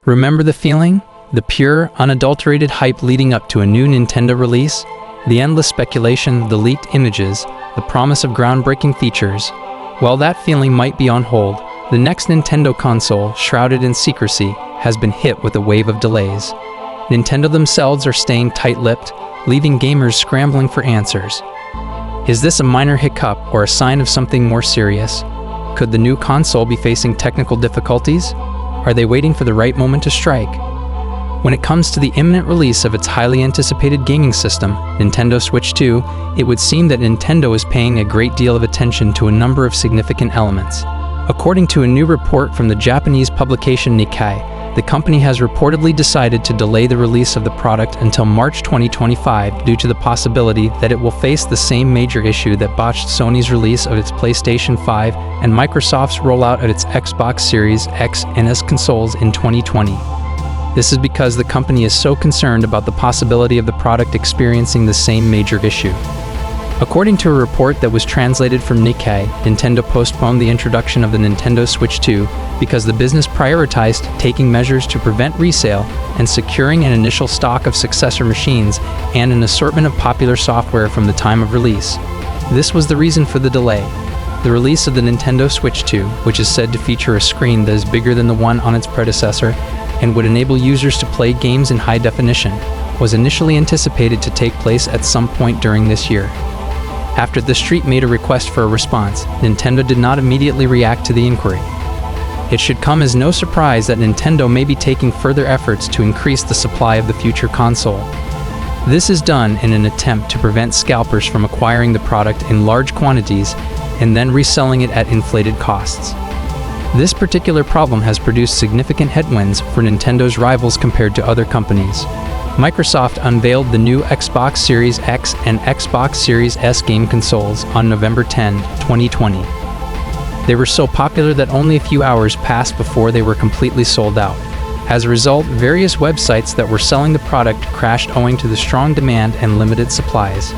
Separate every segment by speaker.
Speaker 1: Remember the feeling? The pure, unadulterated hype leading up to a new Nintendo release? The endless speculation, the leaked images, the promise of groundbreaking features? While that feeling might be on hold, the next Nintendo console, shrouded in secrecy, has been hit with a wave of delays. Nintendo themselves are staying tight-lipped, leaving gamers scrambling for answers. Is this a minor hiccup or a sign of something more serious? Could the new console be facing technical difficulties? Are they waiting for the right moment to strike? When it comes to the imminent release of its highly anticipated gaming system, Nintendo Switch 2, it would seem that Nintendo is paying a great deal of attention to a number of significant elements. According to a new report from the Japanese publication Nikkei, the company has reportedly decided to delay the release of the product until March 2025 due to the possibility that it will face the same major issue that botched Sony's release of its PlayStation 5 and Microsoft's rollout of its Xbox Series X and S consoles in 2020. This is because the company is so concerned about the possibility of the product experiencing the same major issue. According to a report that was translated from Nikkei, Nintendo postponed the introduction of the Nintendo Switch 2 because the business prioritized taking measures to prevent resale and securing an initial stock of successor machines and an assortment of popular software from the time of release. This was the reason for the delay. The release of the Nintendo Switch 2, which is said to feature a screen that is bigger than the one on its predecessor and would enable users to play games in high definition, was initially anticipated to take place at some point during this year. After the street made a request for a response, Nintendo did not immediately react to the inquiry. It should come as no surprise that Nintendo may be taking further efforts to increase the supply of the future console. This is done in an attempt to prevent scalpers from acquiring the product in large quantities and then reselling it at inflated costs. This particular problem has produced significant headwinds for Nintendo's rivals compared to other companies. Microsoft unveiled the new Xbox Series X and Xbox Series S game consoles on November 10, 2020. They were so popular that only a few hours passed before they were completely sold out. As a result, various websites that were selling the product crashed owing to the strong demand and limited supplies.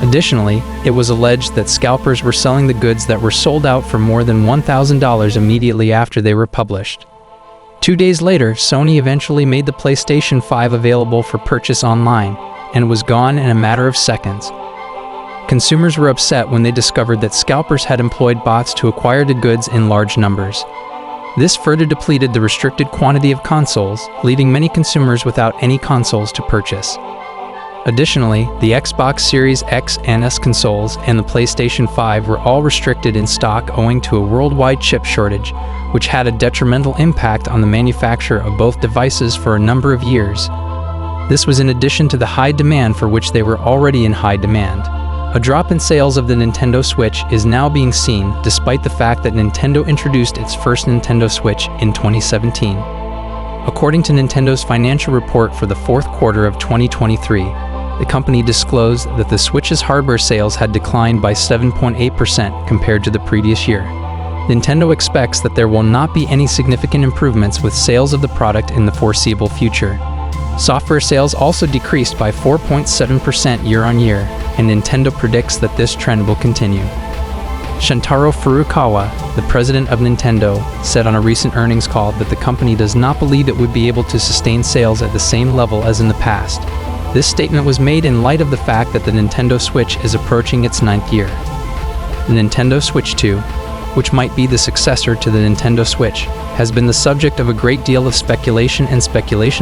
Speaker 1: Additionally, it was alleged that scalpers were selling the goods that were sold out for more than $1,000 immediately after they were published. 2 days later, Sony eventually made the PlayStation 5 available for purchase online, and was gone in a matter of seconds. Consumers were upset when they discovered that scalpers had employed bots to acquire the goods in large numbers. This further depleted the restricted quantity of consoles, leaving many consumers without any consoles to purchase. Additionally, the Xbox Series X and S consoles and the PlayStation 5 were all restricted in stock owing to a worldwide chip shortage, which had a detrimental impact on the manufacture of both devices for a number of years. This was in addition to the high demand for which they were already in high demand. A drop in sales of the Nintendo Switch is now being seen despite the fact that Nintendo introduced its first Nintendo Switch in 2017. According to Nintendo's financial report for the fourth quarter of 2023, the company disclosed that the Switch's hardware sales had declined by 7.8% compared to the previous year. Nintendo expects that there will not be any significant improvements with sales of the product in the foreseeable future. Software sales also decreased by 4.7% year-on-year, and Nintendo predicts that this trend will continue. Shuntaro Furukawa, the president of Nintendo, said on a recent earnings call that the company does not believe it would be able to sustain sales at the same level as in the past. This statement was made in light of the fact that the Nintendo Switch is approaching its 9th year. The Nintendo Switch 2, which might be the successor to the Nintendo Switch, has been the subject of a great deal of speculation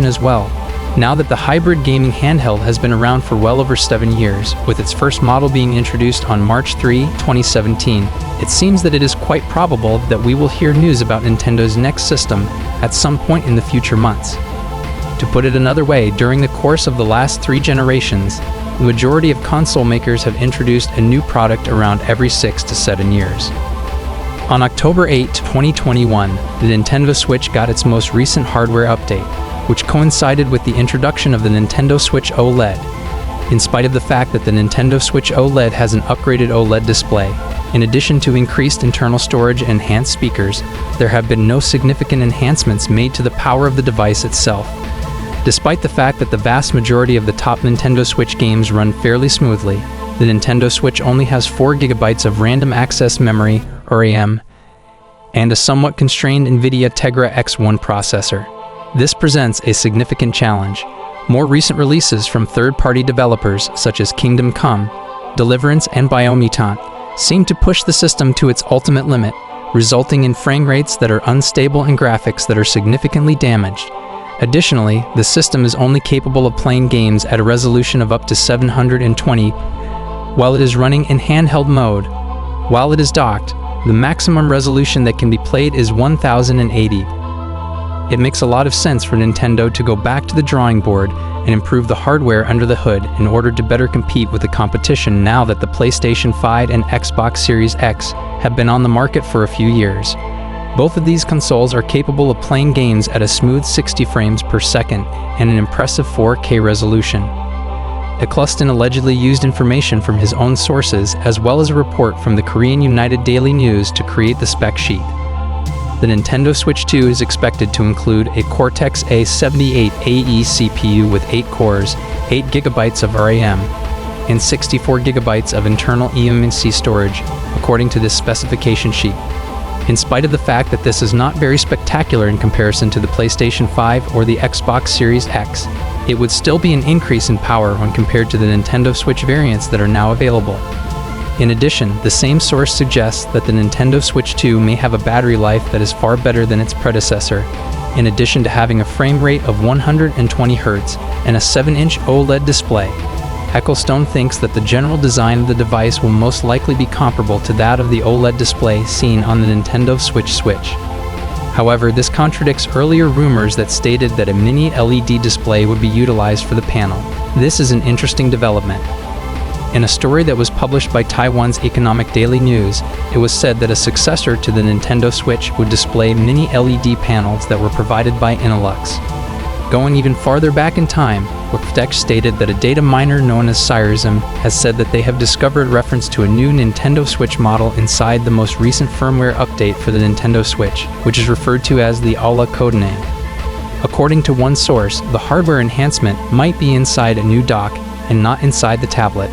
Speaker 1: as well. Now that the hybrid gaming handheld has been around for well over 7 years, with its first model being introduced on March 3, 2017, it seems that it is quite probable that we will hear news about Nintendo's next system at some point in the future months. To put it another way, during the course of the last 3 generations, the majority of console makers have introduced a new product around every 6 to 7 years. On October 8, 2021, the Nintendo Switch got its most recent hardware update, which coincided with the introduction of the Nintendo Switch OLED. In spite of the fact that the Nintendo Switch OLED has an upgraded OLED display, in addition to increased internal storage and enhanced speakers, there have been no significant enhancements made to the power of the device itself. Despite the fact that the vast majority of the top Nintendo Switch games run fairly smoothly, the Nintendo Switch only has 4 GB of random access memory, or RAM, and a somewhat constrained NVIDIA Tegra X1 processor. This presents a significant challenge. More recent releases from third-party developers such as Kingdom Come, Deliverance, and Biomutant seem to push the system to its ultimate limit, resulting in frame rates that are unstable and graphics that are significantly damaged. Additionally, the system is only capable of playing games at a resolution of up to 720 while it is running in handheld mode. While it is docked, the maximum resolution that can be played is 1080. It makes a lot of sense for Nintendo to go back to the drawing board and improve the hardware under the hood in order to better compete with the competition now that the PlayStation 5 and Xbox Series X have been on the market for a few years. Both of these consoles are capable of playing games at a smooth 60 frames per second and an impressive 4K resolution. Eccleston allegedly used information from his own sources as well as a report from the Korean United Daily News to create the spec sheet. The Nintendo Switch 2 is expected to include a Cortex-A78AE CPU with 8 cores, 8 GB of RAM, and 64 GB of internal eMMC storage, according to this specification sheet. In spite of the fact that this is not very spectacular in comparison to the PlayStation 5 or the Xbox Series X, it would still be an increase in power when compared to the Nintendo Switch variants that are now available. In addition, the same source suggests that the Nintendo Switch 2 may have a battery life that is far better than its predecessor, in addition to having a frame rate of 120 Hz and a 7-inch OLED display. Ecclestone thinks that the general design of the device will most likely be comparable to that of the OLED display seen on the Nintendo Switch. However, this contradicts earlier rumors that stated that a mini LED display would be utilized for the panel. This is an interesting development. In a story that was published by Taiwan's Economic Daily News, it was said that a successor to the Nintendo Switch would display mini LED panels that were provided by Innolux. Going even farther back in time, Wikitex stated that a data miner known as Cyrism has said that they have discovered reference to a new Nintendo Switch model inside the most recent firmware update for the Nintendo Switch, which is referred to as the Aula codename. According to one source, the hardware enhancement might be inside a new dock and not inside the tablet.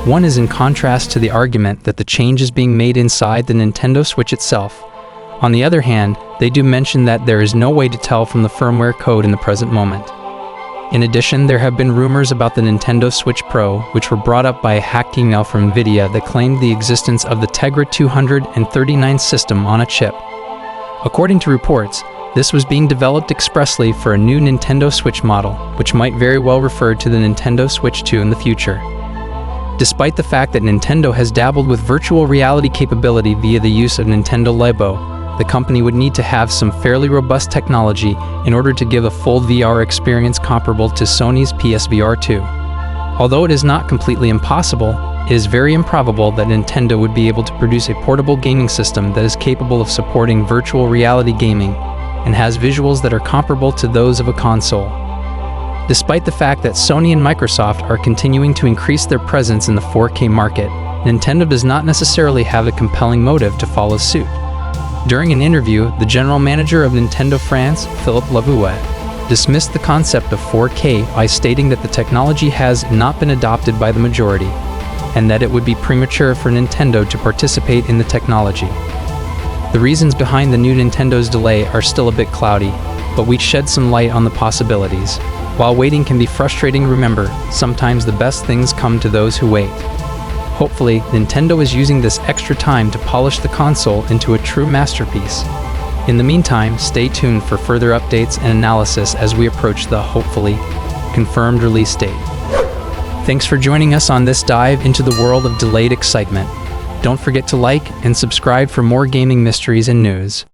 Speaker 1: One is in contrast to the argument that the change is being made inside the Nintendo Switch itself. On the other hand, they do mention that there is no way to tell from the firmware code in the present moment. In addition, there have been rumors about the Nintendo Switch Pro, which were brought up by a hacked email from Nvidia that claimed the existence of the Tegra 239 system on a chip. According to reports, this was being developed expressly for a new Nintendo Switch model, which might very well refer to the Nintendo Switch 2 in the future. Despite the fact that Nintendo has dabbled with virtual reality capability via the use of Nintendo Labo, the company would need to have some fairly robust technology in order to give a full VR experience comparable to Sony's PSVR 2. Although it is not completely impossible, it is very improbable that Nintendo would be able to produce a portable gaming system that is capable of supporting virtual reality gaming and has visuals that are comparable to those of a console. Despite the fact that Sony and Microsoft are continuing to increase their presence in the 4K market, Nintendo does not necessarily have a compelling motive to follow suit. During an interview, the general manager of Nintendo France, Philippe Lavouet, dismissed the concept of 4K by stating that the technology has not been adopted by the majority, and that it would be premature for Nintendo to participate in the technology. The reasons behind the new Nintendo's delay are still a bit cloudy, but we shed some light on the possibilities. While waiting can be frustrating, remember, sometimes the best things come to those who wait. Hopefully, Nintendo is using this extra time to polish the console into a true masterpiece. In the meantime, stay tuned for further updates and analysis as we approach the, hopefully, confirmed release date. Thanks for joining us on this dive into the world of delayed excitement. Don't forget to like and subscribe for more gaming mysteries and news.